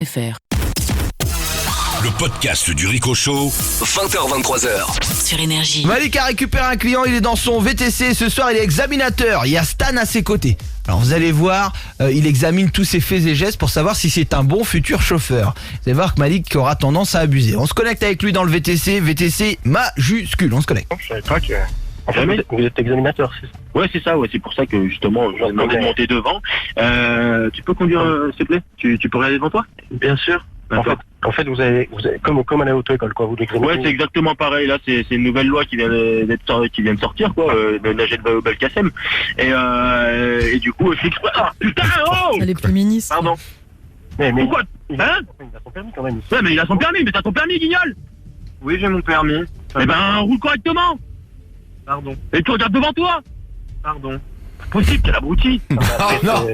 FR. Le podcast du Rico Show, 20h-23h. Sur Énergie. Malik a récupéré un client, il est dans son VTC. Ce soir, il est examinateur. Il y a Stan à ses côtés. Alors vous allez voir, il examine tous ses faits et gestes pour savoir si c'est un bon futur chauffeur. Vous allez voir que Malik aura tendance à abuser. On se connecte avec lui dans le VTC majuscule. On se connecte. Je savais pas que... En fait, vous êtes examinateur, c'est ça? Ouais, c'est ça, ouais, c'est pour ça que justement, je vais demander de monter devant. Tu peux conduire, s'il te plaît? Tu peux regarder devant toi? Bien sûr. En fait, vous avez comme à l'auto-école, quoi, vous l'examinez. Ouais, c'est exactement pareil. Là, c'est une nouvelle loi qui vient de sortir, quoi, de Najed Belkacem. Et du coup, je exprès. Ah, putain, oh! Elle est féministe. Pardon. Mais Pourquoi? il a son permis quand même. Ouais, mais il a son permis, mais t'as ton permis, guignol! Oui, j'ai mon permis. Eh ben, roule correctement! Pardon. Et tu regardes devant toi! Pardon. C'est possible, quel abruti! non.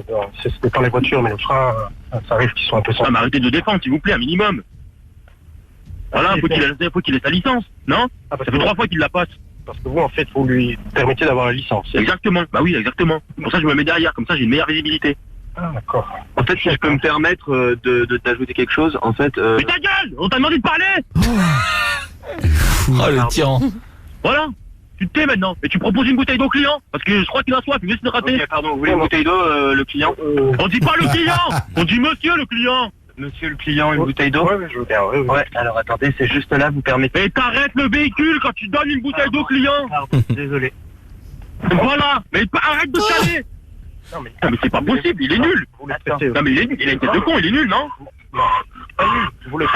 C'est pas les voitures, mais les freins, ça arrive qu'ils sont un peu Ah, mais arrêtez de défendre, s'il vous plaît, un minimum! Voilà, faut qu'il ait sa licence, non? Ah, Ça fait 3 fois qu'il la passe. Parce que vous, en fait, vous lui permettez d'avoir la licence. Exactement, bah oui, exactement. Pour ça, je me mets derrière, comme ça, j'ai une meilleure visibilité. Ah, d'accord. En fait, si je peux me permettre de t'ajouter quelque chose, en fait... Mais ta gueule! On t'a demandé de parler! Oh le tyran. Voilà! Tu te tais maintenant, et tu proposes une bouteille d'eau au client, parce que je crois qu'il a soif, il veut se rater. Ok, pardon, vous voulez une bouteille d'eau, le client On dit pas le client! On dit monsieur le client! Monsieur le client, une bouteille d'eau? Ouais, je veux bien, oui. Ouais, alors attendez, c'est juste là, vous permettez... Et t'arrêtes le véhicule quand tu donnes une bouteille d'eau au client! Pardon, désolé. Voilà! Mais arrête de caler! Non, mais... Non mais c'est pas possible, il est nul! Vous le stressez. Non mais il est nul, il a une tête de con, il est nul, non? Vous le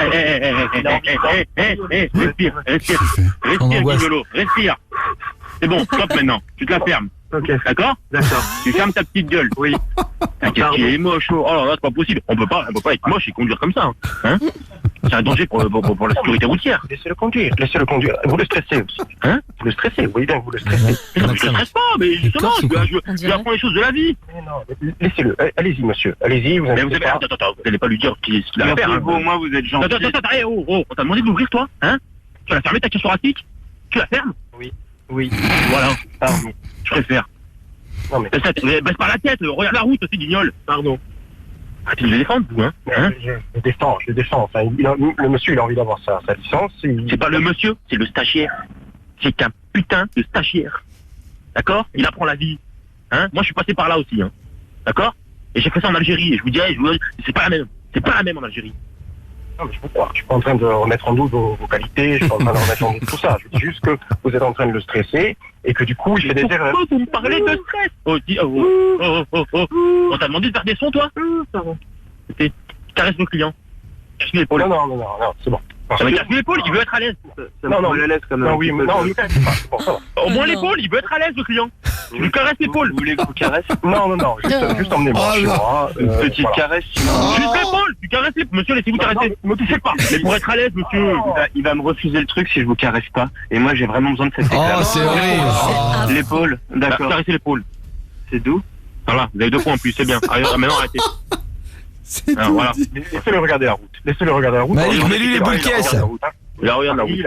Respire, Guignolo, respire. C'est bon, stop maintenant, tu te la fermes. Ok. D'accord? D'accord. Tu fermes ta petite gueule. Oui. Qu'est-ce qu'il est moche, oh là là, c'est pas possible. On peut pas être moche et conduire comme ça, hein? C'est un danger pour la sécurité routière. Laissez-le conduire. Vous le stressez aussi. Hein? Vous le stressez, oui, bien, vous le stressez. Mais non, je ne stresse pas, mais justement, je lui apprends les choses de la vie. Mais non, laissez-le. Allez-y, monsieur. Allez-y, vous Mais avez... vous avez... Attends, vous n'allez pas lui dire ce qu'il a à faire. Au moins, vous êtes gentil. Attends, oh, on t'a demandé de l'ouvrir, toi? Hein? Tu vas fermer ta caisse thoracique? Tu la fermes? Oui. Voilà, Pardon. je préfère. Non, mais... Baisse pas la tête, regarde la route aussi, guignol. Pardon. Arrêtez de le défendre, vous, hein? Je le défends. Enfin, le monsieur, il a envie d'avoir sa licence. C'est pas le monsieur, c'est le stagiaire. C'est un putain de stagiaire. D'accord? Il apprend la vie. Hein? Moi, je suis passé par là aussi, hein. D'accord? Et j'ai fait ça en Algérie, et je vous dirais, c'est pas la même. C'est pas la même en Algérie. Non, mais je vous crois. Je suis pas en train de remettre en doute vos qualités, je suis pas en train de remettre en doute tout ça. Je dis juste que vous êtes en train de le stresser et que du coup, il fait des erreurs. Pourquoi vous me parlez de stress? On t'a demandé de faire des sons, toi? Tu caresses le client. Casse l'épaule. Non, c'est bon. Ça va casser l'épaule, il veut être à l'aise. Non, la laisse comme non, oui, mais non, ne caressez pas, c'est pour ça. Au moins l'épaule, il veut être à l'aise, le client. Tu lui caresses l'épaule. Vous voulez que je vous caresse? Non, juste emmenez-moi chez moi. Une petite caresse, sinon... Juste l'épaule, tu caresses l'épaule. Monsieur, laissez-vous caresser. Ne me touchez pas. Mais pour être à l'aise, monsieur. Il va me refuser le truc si je vous caresse pas. Et moi, j'ai vraiment besoin de cette éclat. Oh c'est horrible. L'épaule, d'accord. Caressez l'épaule. C'est doux? Voilà, vous avez 2 points en plus, c'est bien. Allez, maintenant, arrêtez. C'est Alors, voilà. Laissez-le regarder la route. Malik, mets-lui les boules caisses. Là, regarde la route.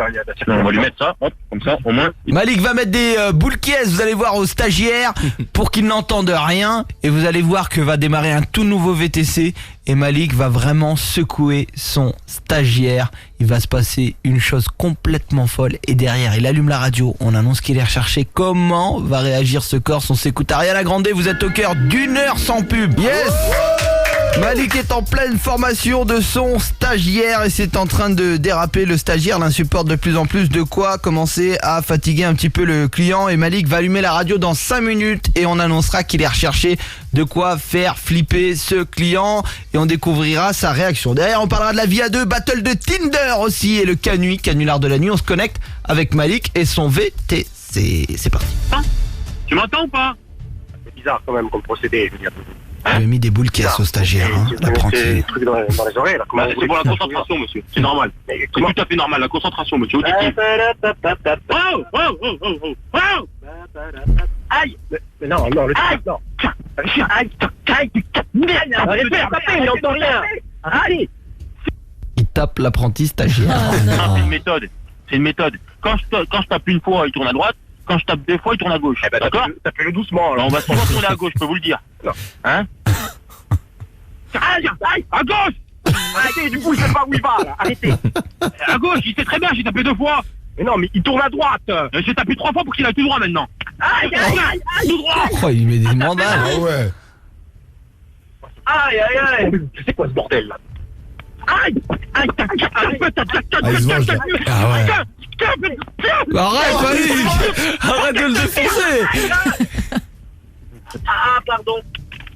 Non, on va lui mettre ça, hop, comme ça, au moins. Malik va mettre des boules caisses, vous allez voir, aux stagiaires pour qu'ils n'entendent rien. Et vous allez voir que va démarrer un tout nouveau VTC. Et Malik va vraiment secouer son stagiaire. Il va se passer une chose complètement folle. Et derrière, il allume la radio. On annonce qu'il est recherché. Comment va réagir ce Corse? On s'écoute Ariana Grande. Vous êtes au cœur d'une heure sans pub. Yes! Malik est en pleine formation de son stagiaire et c'est en train de déraper. Le stagiaire l'insupporte de plus en plus, de quoi commencer à fatiguer un petit peu le client. Et Malik va allumer la radio dans 5 minutes et on annoncera qu'il est recherché, de quoi faire flipper ce client et on découvrira sa réaction. Derrière, on parlera de la vie à deux, battle de Tinder aussi et le canular de la nuit. On se connecte avec Malik et son VTC. C'est parti. Tu m'entends ou pas? C'est bizarre quand même comme procédé, je veux dire. Il avait mis des boules caisses au stagiaire, hein, l'apprenti. Des trucs dans les oreilles, là. C'est pour la concentration, monsieur. C'est normal. C'est tout à fait normal, la concentration, monsieur. Auditif. Aïe! Mais non, le truc, non. Aïe! Il n'entend rien. Allez! Il tape l'apprenti stagiaire. C'est une méthode. C'est une méthode. Quand je tape une fois, il tourne à droite. Quand je tape 2 fois, il tourne à gauche. D'accord? Tapez-le doucement. Alors on va souvent tourner à gauche, je peux vous le dire. Non. Hein? Aïe! À gauche! Arrêtez, du coup, il sait pas où il va, là. Arrêtez. À gauche, il sait très bien, j'ai tapé 2 fois. Mais non, mais il tourne à droite. J'ai tapé 3 fois pour qu'il aille tout droit maintenant. Aïe, aïe, aïe, aïe, tout droit. Oh, il met des mandales. Ah ouais. Aïe, aïe, aïe. C'est quoi ce bordel, là? Aïe, aïe, tac, aïe, il se venge, là. Ah ouais. Arrête, Malik. Arrête de le défoncer. Ah, pardon.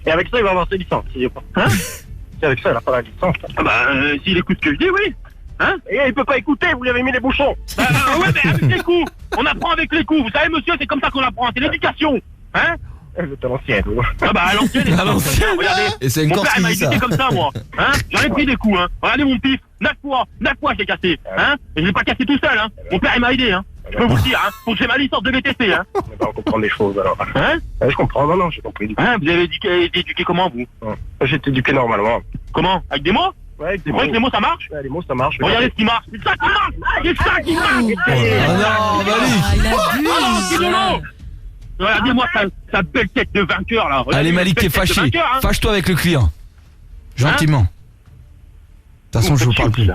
Et avec ça, il va avoir ses licences. Hein? Si avec ça, il a pas la licence. Ah bah, s'il écoute ce que je dis, oui. Hein? Et il peut pas écouter, vous lui avez mis les bouchons. Ouais, mais avec les coups. On apprend avec les coups. Vous savez, monsieur, c'est comme ça qu'on apprend. C'est l'éducation. Hein? T'es l'ancienne. Ah bah, à l'ancienne. À l'ancienne. Regardez. Et c'est une Mon Corse père, il qui m'a dit ça. éduqué comme ça, moi. Hein? J'en ai pris des coups, hein. Regardez mon pif. 9 fois je l'ai cassé. Hein? Et je l'ai pas cassé tout seul, hein. Mon père, il m'a aidé, hein. Je peux vous le dire, hein. Faut que j'ai ma licence de VTC, hein. On va comprendre des choses, alors. Hein? Je comprends, non, j'ai compris. Hein? Vous avez été éduqué comment, vous? J'ai été éduqué normalement. Comment? Avec des mots? Ouais, avec des Vous croyez que les mots, ça marche? Ouais, les mots, ça marche. Regardez ce qui marche. C'est ça qui marche. C'est ça qui marche. Oh non, Malik. Ah, il abuse. Ah non, c'est de l'eau. Regardez-moi sa belle tête de vainqueur, là. Regardez Allez, cette Malik, belle t'es tête de fâché. vainqueur, hein. Fâche-toi avec le client. Gentiment. De toute façon, je vous parle plus.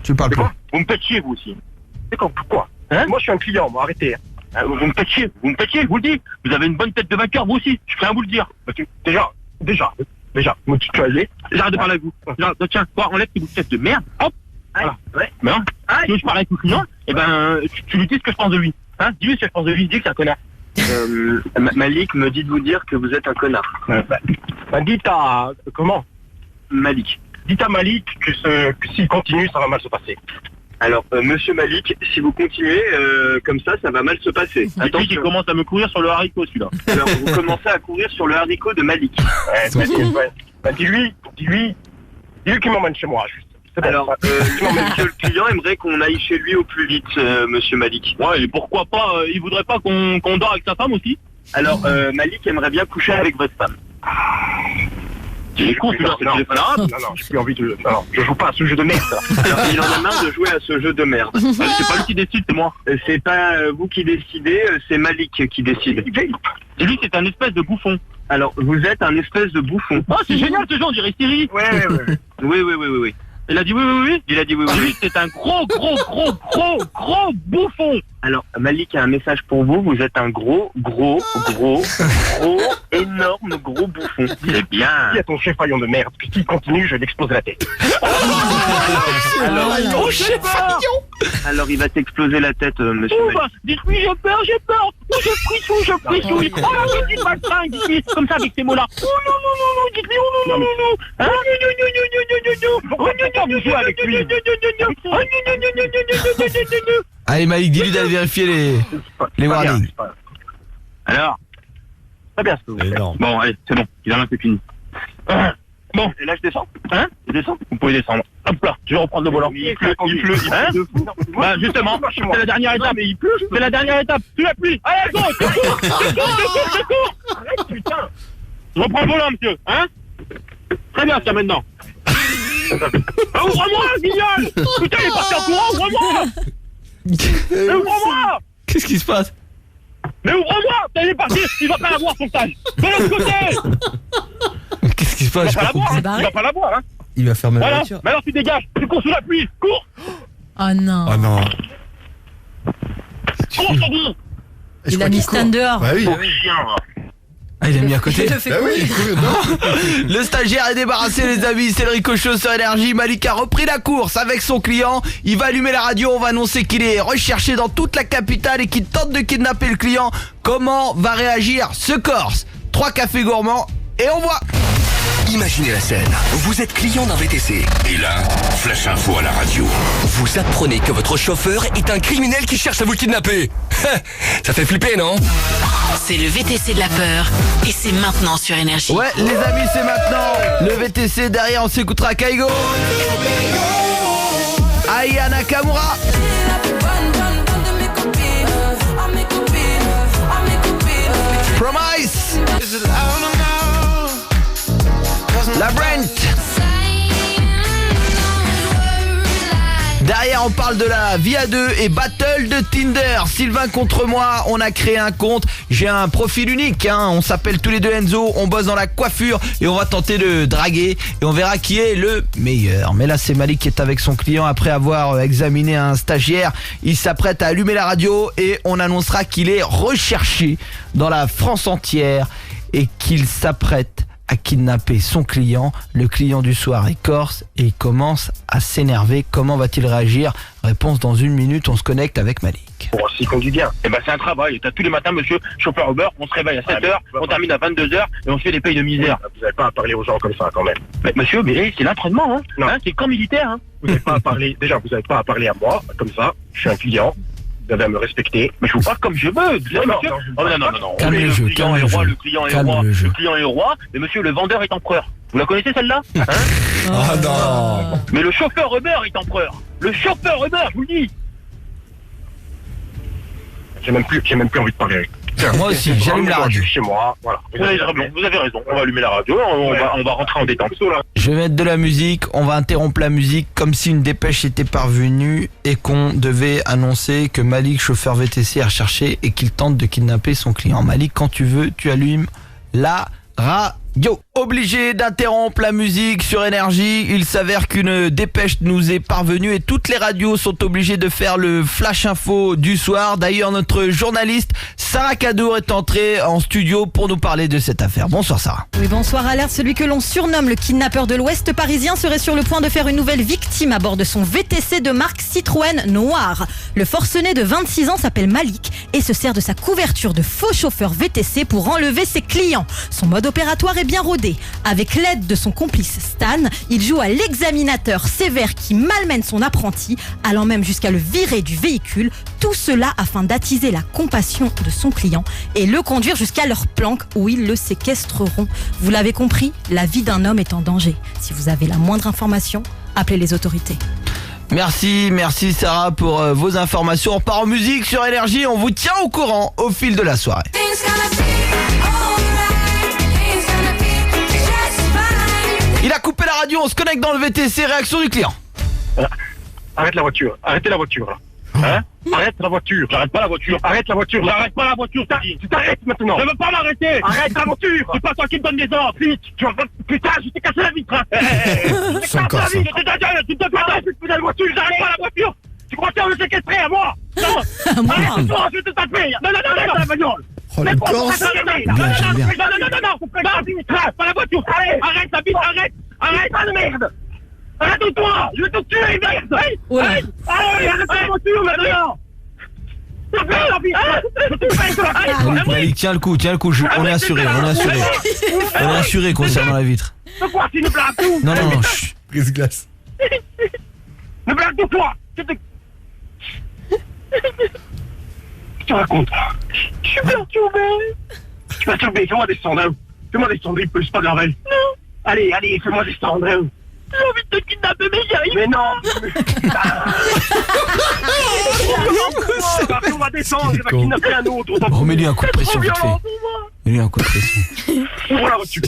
Tu parles plus. Vous me faites chier, vous aussi. C'est quoi? Pourquoi? Hein? Moi, je suis un client, moi, arrêtez. Vous me faites chier, je vous le dis. Vous avez une bonne tête de vainqueur, vous aussi. Je suis prêt à vous le dire. Déjà, me tutoyer. J'arrête de parler avec vous. Tiens, toi, enlève tes bouts de tête de merde. Hop. Voilà. Ouais. Mais non. Si je parle avec le client, eh ben, tu lui dis ce que je pense de lui. Hein? Dis-lui ce que je pense de lui, dis que c'est un connard. Malik me dit de vous dire que vous êtes un connard. Dites à... Comment? Malik. Dites à Malik que s'il continue, ça va mal se passer. Alors, monsieur Malik, si vous continuez comme ça va mal se passer. Attends, il commence à me courir sur le haricot, celui-là. Alors, vous commencez à courir sur le haricot de Malik. Dis-lui qu'il m'emmène chez moi, juste. C'est bon. Alors, monsieur le client aimerait qu'on aille chez lui au plus vite, monsieur Malik. Ouais, et pourquoi pas, il voudrait pas qu'on dort avec sa femme aussi? Alors, Malik aimerait bien coucher avec votre femme. C'est con, celui-là, c'est le téléphone arabe. Non, j'ai plus envie de... Non, je joue pas à ce jeu de merde. Alors, il en a marre de jouer à ce jeu de merde. C'est pas lui qui décide, c'est moi. C'est pas vous qui décidez, c'est Malik qui décide. Et lui, c'est un espèce de bouffon. Alors, vous êtes un espèce de bouffon. Oh, c'est génial, ce genre, on dirait Siri. Ouais. Oui. Il a dit oui. Il a dit oui. Lui, c'est un gros bouffon. Alors, Malik a un message pour vous. Vous êtes un gros, énorme gros bouffon. C'est bien. Dis à ton chef faillon de merde que s'il continue, je vais l'exploser la tête. Alors, il va t'exploser la tête, monsieur Ouh, Malik. bah, dites-lui, j'ai peur. Oh, je frissouille. Oh, non, dites pas ça, dites-lui, comme ça, avec ces mots-là. Oh, non, dites-lui, oh, non. Hein? Vous jouez avec lui. Allez, Malik, dis-lui d'aller vérifier les warnings. Alors, Très bien ce que vous faites. Énorme. bon, allez, c'est bon, finalement, c'est fini. Bon, Et là, je descends. hein? Je descends. Vous pouvez descendre. Hop là, je vais reprendre le volant. Il pleut. Hein? Bah, justement, c'est la dernière étape. Mais il pleut. C'est la dernière étape. Sous la pluie. Allez, go, secours. Arrête, putain. Je reprends le volant, monsieur. Hein? Très bien, ça, maintenant. Ouvre-moi, Guignol. Putain, il est parti en courant, ouvre-moi. Ouvre-moi. Qu'est-ce qui se passe? Mais ouvre-moi. Il est parti, il va pas l'avoir, son stage. De l'autre côté. Qu'est-ce qui se Il passe? va pas l'avoir, C'est hein. barré. Il va pas l'avoir, hein. Il va fermer la Voilà, voiture. mais alors tu dégages, tu cours sous la pluie, cours. Oh non. Oh non. Cours, je t'en dis. Il a mis Stan dehors. Bah oui. Pauvre chien, va. Ah, il a mis à côté. Il te fait Bah oui, courir. non. Le stagiaire est débarrassé, les amis. C'est le Rico Show sur Énergie. Malik a repris la course avec son client. Il va allumer la radio. On va annoncer qu'il est recherché dans toute la capitale et qu'il tente de kidnapper le client. Comment va réagir ce Corse? 3 cafés gourmands et on voit. Imaginez la scène. Vous êtes client d'un VTC. Et là, flash info à la radio. Vous apprenez que votre chauffeur est un criminel qui cherche à vous kidnapper. Ça fait flipper, non? C'est le VTC de la peur et c'est maintenant sur Énergie. Ouais, les amis, c'est maintenant. Le VTC derrière, on s'écoutera Kaigo. Aya Nakamura. Promise. La Brent. Derrière, on parle de la vie à deux et battle de Tinder. Sylvain contre moi, on a créé un compte. J'ai un profil unique, hein. On s'appelle tous les deux Enzo, on bosse dans la coiffure et on va tenter de draguer et on verra qui est le meilleur. Mais là, c'est Malik qui est avec son client après avoir examiné un stagiaire. Il s'apprête à allumer la radio et on annoncera qu'il est recherché dans la France entière et qu'il s'apprête à kidnapper son client. Le client du soir est corse et il commence à s'énerver. Comment va-t-il réagir? Réponse dans 1 minute, on se connecte avec Malik. Bon, s'il conduit bien. Eh ben c'est un travail. T'as tous les matins, monsieur chauffeur Uber, on se réveille à 7h, on termine à 22h et on se fait des payes de misère. Vous n'avez pas à parler aux gens comme ça quand même. Mais monsieur, mais c'est l'entraînement, hein. Non. Hein, c'est le camp militaire, hein. Vous n'avez pas à parler. Déjà, vous n'avez pas à parler à moi comme ça. Je suis un client. Vous avez à me respecter. Mais je vous parle comme je veux. Non, monsieur. non, Non. Calme Oui, le jeu, client calme est le roi, jeu. le client est Calme roi, le jeu. le client est roi, mais monsieur, le vendeur est empereur. Vous la connaissez celle-là, hein? Ah non. Mais le chauffeur Uber est empereur. Le chauffeur Uber, je vous le dis. J'ai même plus envie de parler. Tiens, Moi aussi, j'allume la radio. Je suis chez moi. Voilà. Vous avez raison. On va allumer la radio, on va rentrer en détente. Je vais mettre de la musique, on va interrompre la musique comme si une dépêche était parvenue et qu'on devait annoncer que Malik, chauffeur VTC, est recherché et qu'il tente de kidnapper son client. Malik, quand tu veux, tu allumes la radio. Obligé d'interrompre la musique sur Énergie. Il s'avère qu'une dépêche nous est parvenue et toutes les radios sont obligées de faire le flash info du soir. D'ailleurs, notre journaliste Sarah Kadour est entrée en studio pour nous parler de cette affaire. Bonsoir Sarah. Oui, bonsoir Alerte. Celui que l'on surnomme le kidnappeur de l'Ouest parisien serait sur le point de faire une nouvelle victime à bord de son VTC de marque Citroën noir. Le forcené de 26 ans s'appelle Malik et se sert de sa couverture de faux chauffeur VTC pour enlever ses clients. Son mode opératoire est bien rodé. Avec l'aide de son complice Stan, il joue à l'examinateur sévère qui malmène son apprenti, allant même jusqu'à le virer du véhicule. Tout cela afin d'attiser la compassion de son client et le conduire jusqu'à leur planque où ils le séquestreront. Vous l'avez compris, la vie d'un homme est en danger. Si vous avez la moindre information, appelez les autorités. Merci Sarah pour vos informations. On part en musique sur Énergie, on vous tient au courant au fil de la soirée. Il a coupé la radio, on se connecte dans le VTC, réaction du client. Arrête la voiture. Arrêtez la voiture, là. Hein? Arrête la voiture. J'arrête pas la voiture. Arrête la voiture. là. J'arrête pas la voiture, Tu t'arrêtes maintenant. Je veux pas m'arrêter. Arrête la voiture. C'est pas toi qui me donne des ordres. Vite. Putain, je t'ai cassé la vitre. Hein. Je t'ai C'est cassé encore la ça. vitre. Tu te arrête, putain de voiture. J'arrête pas la voiture. Tu crois que tu vas me séquestrer à moi? Non. Moi. Arrête-toi, je vais te taper. Non, la bagnole. Oh le corse. Bien, j'aime bien. Non, pas la voiture. Arrête la vitre, arrête la merde. Arrête-toi, je vais te tuer, merde. Ouais. Arrête la voiture maintenant. Malik, tiens le coup, on est assuré, On est assuré concernant la vitre. Pourquoi tu ne blagues tout? Non, chut. Prise glace. Ne blague tout, toi. Tu racontes. Je suis perturbé. Tu es perturbé, fais-moi descendre. Hein. Fais-moi descendre, il peut pas de la veille. Non. Allez, fais-moi descendre. Hein. J'ai envie de te kidnapper, mais j'y arrive. Mais non. On va descendre, il va kidnapper un autre. Bon, mets-lui un coup de pression vite fait. Mets-lui un coup de pression. Ouvre la voiture.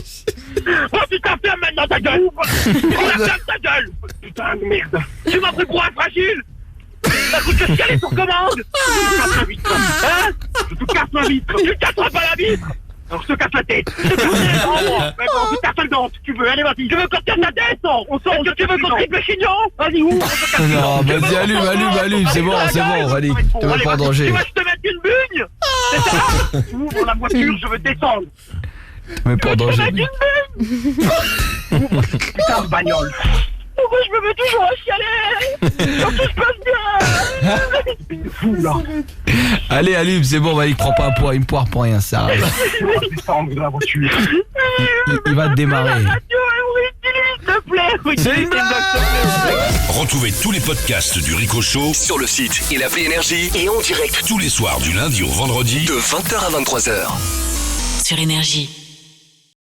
Oh putain, ferme maintenant ta gueule. Ferme ta gueule. Putain de merde. Tu m'as pris pour un fragile. T'as cru que je calais sur commande. Je te casse la vitre. Hein? Je te casse la vitre. Tu ne casseras pas la vitre. Alors je te casse la tête. Je te casse les dents. Maintenant, je te casse le dent. Tu veux, allez vas-y. Je veux qu'on te casse la tête. On sort. Est-ce que tu veux qu'on triple chignon? Vas-y, ouvre. Non, vas-y, allume, c'est bon, Malik. Te mets pas en danger. Tu veux que je te mette une bugne? C'est ça. Ouvre la voiture, je veux descendre. Te mets pas en danger. Putain de bagnole. Pourquoi je me mets toujours à chialer? Quand tout se passe bien. Fou là. Allez, allume, c'est bon, Malik, prends pas un poids, il me poire pour rien, ça arrive. Je vais descendre de la voiture. Il va te démarrer. S'il te plaît. C'est une blague. Retrouvez tous les podcasts du Rico Show Sur le site et l'appli Énergie et en direct tous les soirs du lundi au vendredi de 20h à 23h. Sur Énergie.